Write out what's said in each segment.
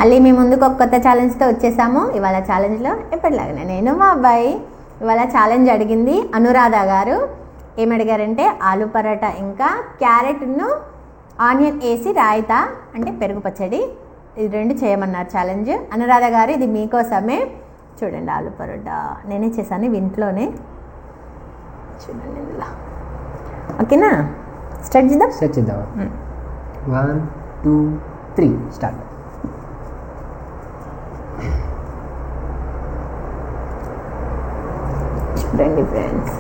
మళ్ళీ మీ ముందుకు ఒక కొత్త ఛాలెంజ్తో వచ్చేసాము. ఇవాళ ఛాలెంజ్లో ఎప్పటిలాగానే నేను మా అబ్బాయి. ఇవాళ ఛాలెంజ్ అడిగింది అనురాధ గారు. ఏమడిగారంటే ఆలు పరాటా ఇంకా క్యారెట్ను ఆనియన్ వేసి రాయితా అంటే పెరుగు పచ్చడి, ఇది 2 చేయమన్నారు ఛాలెంజ్. అనురాధ గారు ఇది మీకోసమే. చూడండి ఆలు పరోటా నేనే చేశాను ఇంట్లోనే. చూడండి ఇందులో. ఓకేనా, స్టార్ట్ చేద్దాం. 1 2 3 స్టార్ట్. చూడండి ఫ్రెండ్స్,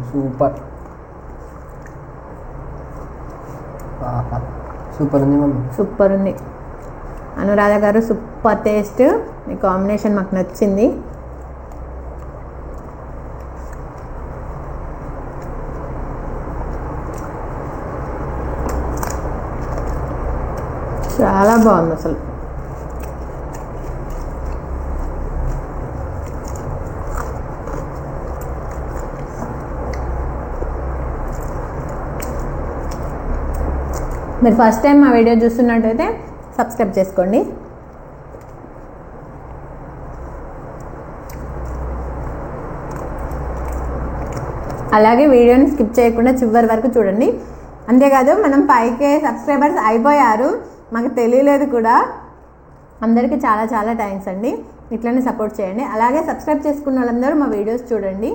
సూపర్ సూపర్ ఉంది మమ్మీ, సూపర్ ఉంది. అనురాధ గారు సూపర్ టేస్ట్. మీ కాంబినేషన్ మాకు నచ్చింది. చాలా బాగుంది అసలు. మీరు ఫస్ట్ టైం మా వీడియో చూస్తున్నట్టయితే సబ్స్క్రైబ్ చేసుకోండి. అలాగే వీడియోని స్కిప్ చేయకుండా చివరి వరకు చూడండి. అంతేకాదు మనం 5K సబ్స్క్రైబర్స్ అయిపోయారు, మాకు తెలియలేదు కూడా. అందరికీ చాలా చాలా థ్యాంక్స్ అండి. ఇట్లనే సపోర్ట్ చేయండి. అలాగే సబ్స్క్రైబ్ చేసుకున్న వాళ్ళందరూ మా వీడియోస్ చూడండి.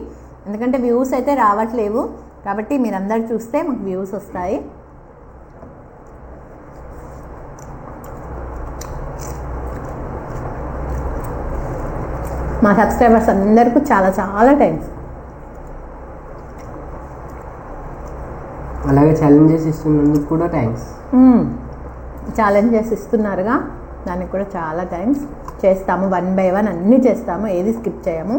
ఎందుకంటే వ్యూస్ అయితే రావట్లేవు, కాబట్టి మీరందరూ చూస్తే మాకు వ్యూస్ వస్తాయి. మా సబ్స్క్రైబర్స్ అందరికీ చాలా చాలా థ్యాంక్స్. అలాగే ఛాలెంజెస్ ఇస్తున్నందుకు కూడా థ్యాంక్స్. ఛాలెంజెస్ ఇస్తున్నారుగా, దానికి కూడా చాలా థ్యాంక్స్. చేస్తాము 1 by 1 అన్నీ చేస్తాము, ఏది స్కిప్ చేయము.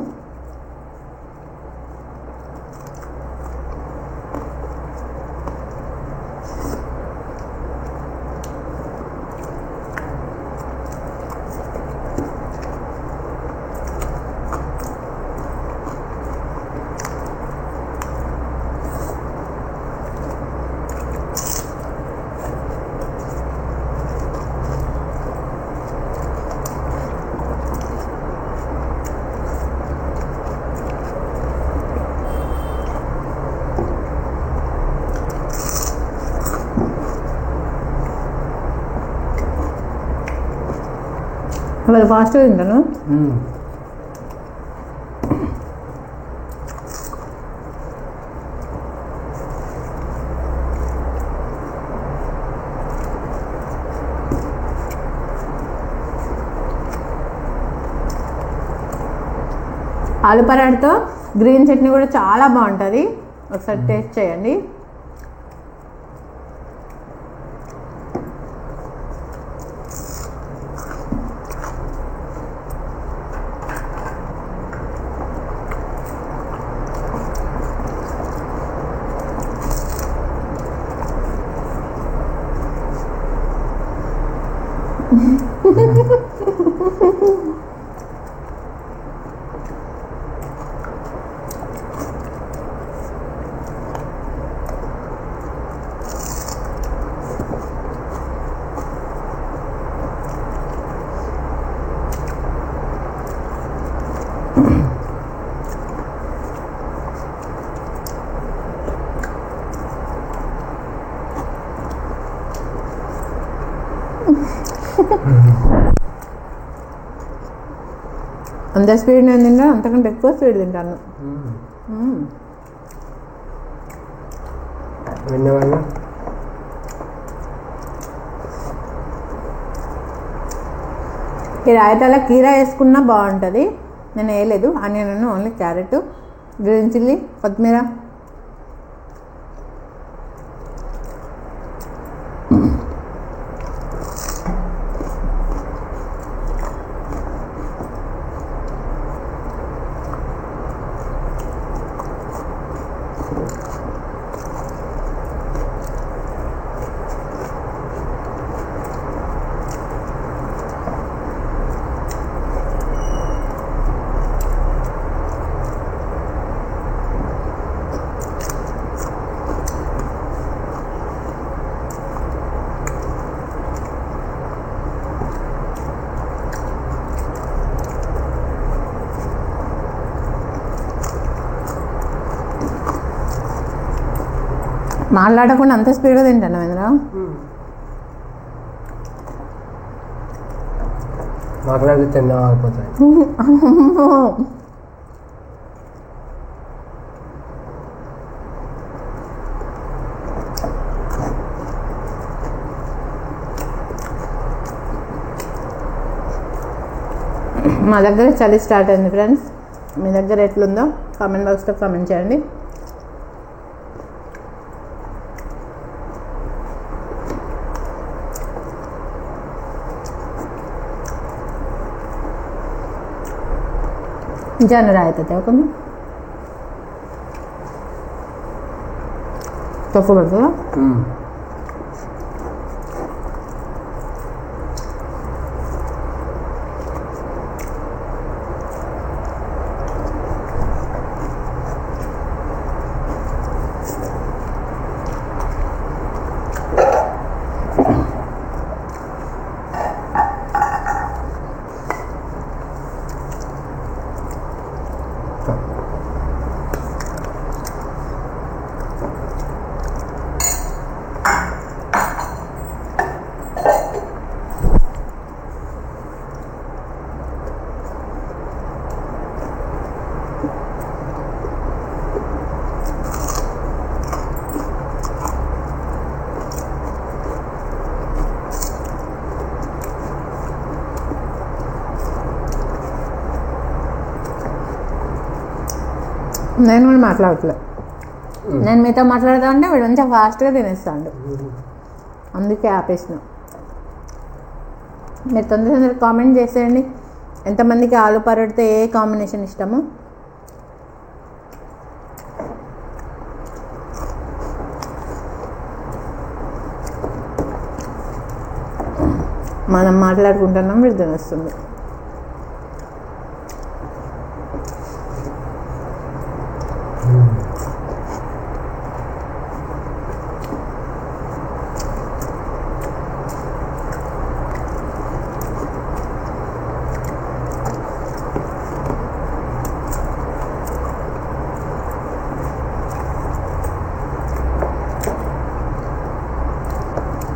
అసలు ఫాస్ట్గా తింటాను. ఆలు పరాటాతో గ్రీన్ చట్నీ కూడా చాలా బాగుంటుంది, ఒకసారి టేస్ట్ చేయండి. అంత స్పీడ్ నేను తింటా, అంతకంటే ఎక్కువ స్పీడ్ తింటాను. ఈ రాయితాలో కీరా వేసుకున్నా బాగుంటుంది. నేను వేయలేదు, onion only carrot, green chilli, కొత్తిమీర. మాట్లాడకుండా అంత స్పీడ్గా తింటాను ఇంద్ర. మాట్లాడితే తిన్నా అయిపోతాయి. మా దగ్గర చలి స్టార్ట్ అయింది ఫ్రెండ్స్. మీ దగ్గర ఎట్లుందో కామెంట్ బాక్స్లో కామెంట్ చేయండి. जन रायता కొంచెం తక్కువ పడుతుందా? నేను కూడా మాట్లాడట్లే. నేను మీతో మాట్లాడతా అంటే వీడు మంచిగా ఫాస్ట్గా తినేస్తాడు, అందుకే ఆపేసిన. మీరు తొందరగా కామెంట్ చేసేయండి ఎంతమందికి ఆలు పరోటాతో ఏ కాంబినేషన్ ఇష్టమో. మనం మాట్లాడుకుంటున్నాం, వీడు తినేస్తుంది.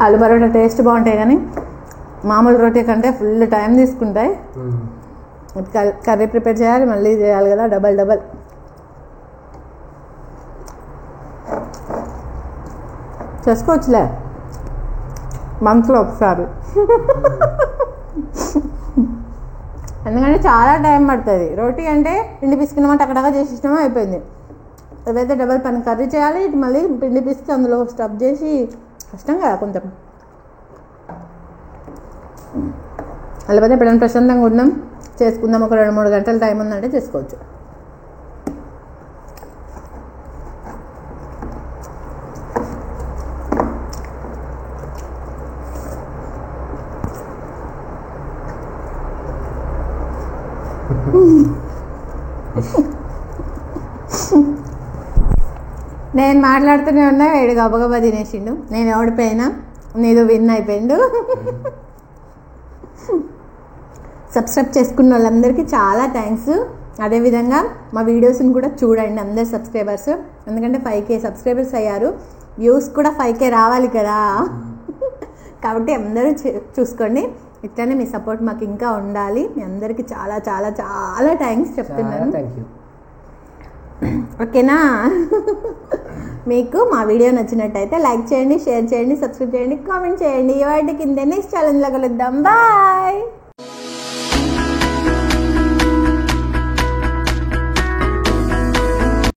ఆలు పరోటా టేస్ట్ బాగుంటాయి కానీ మామూలు రోటీ కంటే ఫుల్ టైం తీసుకుంటాయి. కర్రీ ప్రిపేర్ చేయాలి, మళ్ళీ చేయాలి కదా, డబల్ చేసుకోవచ్చులే మంత్లో ఒకసారి. ఎందుకంటే చాలా టైం పడుతుంది. రోటీ అంటే పిండి పిసికినామా టకటగా చేసేసినామా అయిపోయింది. అదైతే డబల్ పని, కర్రీ చేయాలి, ఇటు మళ్ళీ పిండి పిసికి అందులో స్టఫ్ చేసి కష్టం కదా కొంచెం. లేకపోతే ఎప్పుడైనా ప్రశాంతంగా ఉన్నాం చేసుకుందాం, ఒక 2-3 గంటల టైం ఉందంటే చేసుకోవచ్చు. నేను మాట్లాడుతూనే ఉన్నా, వీడు గబగబా తినేసిండు. నేను ఓడిపోయినా, నీదు విన్ అయిపోయిండు. సబ్స్క్రైబ్ చేసుకున్న వాళ్ళందరికీ చాలా థ్యాంక్స్. అదేవిధంగా మా వీడియోస్ని కూడా చూడండి అందరు సబ్స్క్రైబర్స్, ఎందుకంటే 5K సబ్స్క్రైబర్స్ అయ్యారు. వ్యూస్ కూడా 5K రావాలి కదా, కాబట్టి అందరూ చూసుకోండి. ఇట్లానే మీ సపోర్ట్ మాకు ఇంకా ఉండాలి. మీ అందరికీ చాలా చాలా చాలా థ్యాంక్స్ చెప్తున్నాను. ఓకేనా? మీకు మా వీడియో నచ్చినట్టయితే లైక్ చేయండి, షేర్ చేయండి, సబ్స్క్రైబ్ చేయండి, కామెంట్ చేయండి. వాటి కింద నెక్స్ట్ ఛాలెంజ్లో కలుద్దాం. బాయ్.